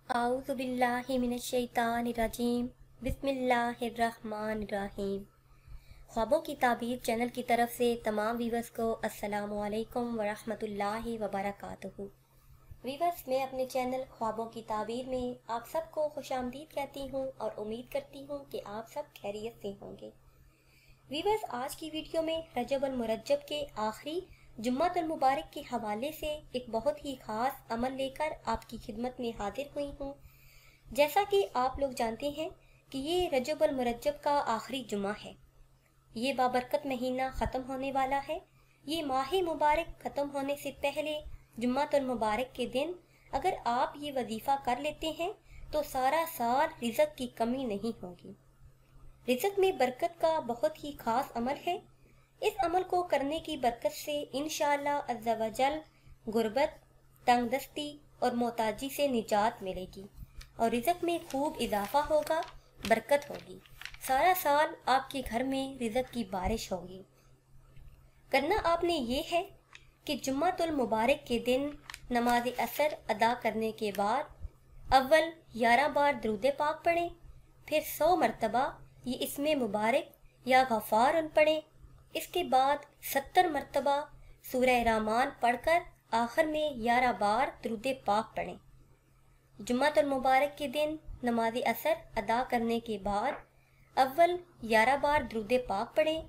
आऊज़ु बिल्लाहि मिनश्शैतानिर्रजीम बिस्मिल्लाहिर्रहमानिर्रहीम। ख्वाबों की ताबीर चैनल की तरफ से तमाम व्यूवर्स को अस्सलामु अलैकुम वरहमतुल्लाहि वबरकातुहू। व्यूवर्स, मैं अपने चैनल ख्वाबों की ताबीर में आप सबको खुशामदीद कहती हूँ और उम्मीद करती हूँ कि आप सब खैरियत से होंगे। व्यूवर्स, आज की वीडियो में रजब अल मुरज्जब के आखिरी जुम्मतुल मुबारक के हवाले से एक बहुत ही ख़ास अमल लेकर आपकी खिदमत में हाजिर हुई हूँ। जैसा कि आप लोग जानते हैं कि ये रजब अल मुरज्जब का आखिरी जुम्मा है। ये बाबरकत महीना ख़त्म होने वाला है। ये माह मुबारक ख़त्म होने से पहले जुम्मतुल मुबारक के दिन अगर आप ये वजीफ़ा कर लेते हैं तो सारा साल रिज़्क़ की कमी नहीं होगी। रिज़्क़ में बरकत का बहुत ही ख़ास अमल है। इस अमल को करने की बरकत से इंशाअल्लाह अज़्ज़ा व जल गुर्बत, तंगदस्ती और मोहताजी से निजात मिलेगी और रिज़्क़ में खूब इजाफा होगा, बरकत होगी। सारा साल आपके घर में रिज़्क़ की बारिश होगी। करना आपने ये है कि जुम्मतुल मुबारक के दिन नमाज असर अदा करने के बाद अव्वल 11 बार दरूद पाक पढ़ें, फिर 100 मरतबा ये इसमें मुबारक या गफ़ारन पढ़ें। इसके बाद 70 मरतबा सूरह रहमान पढ़कर आखिर में 11 बार दरूद पाक पढ़ें। जुम्मतुल मुबारक के दिन नमाज असर अदा करने के बाद अव्वल 11 बार दरूद पाक पढ़ें,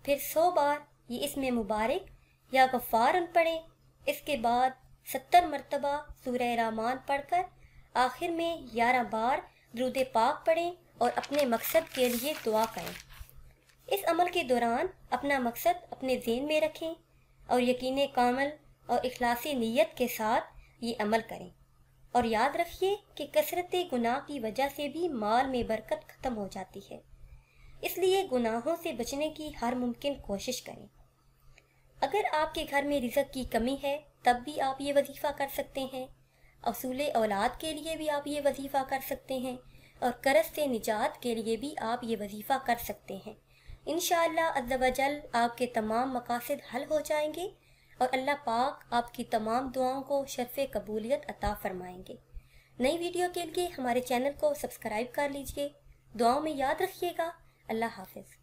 फिर 100 बार ये इसमें मुबारक या गफ़ारन पढ़ें। इसके बाद 70 मरतबा सूरह रहमान पढ़कर आखिर में 11 बार दरूद पाक पढ़ें और अपने मकसद के लिए दुआ करें। इस अमल के दौरान अपना मकसद अपने ज़हन में रखें और यकीन कामल और इखलासी नीयत के साथ ये अमल करें। और याद रखिए कि कसरत गुनाह की वजह से भी माल में बरकत ख़त्म हो जाती है, इसलिए गुनाहों से बचने की हर मुमकिन कोशिश करें। अगर आपके घर में रिज़्क़ की कमी है तब भी आप ये वजीफ़ा कर सकते हैं। असूले औलाद के लिए भी आप ये वजीफ़ा कर सकते हैं और कर्ज़ से निजात के लिए भी आप ये वजीफ़ा कर सकते हैं। इंशाअल्लाह अज़्ज़ा व जल आपके तमाम मकासद हल हो जाएंगे और अल्लाह पाक आपकी तमाम दुआओं को शर्फ़ कबूलियत अता फ़रमाएंगे। नई वीडियो के लिए हमारे चैनल को सब्सक्राइब कर लीजिए। दुआओं में याद रखिएगा। अल्लाह हाफ़िज़।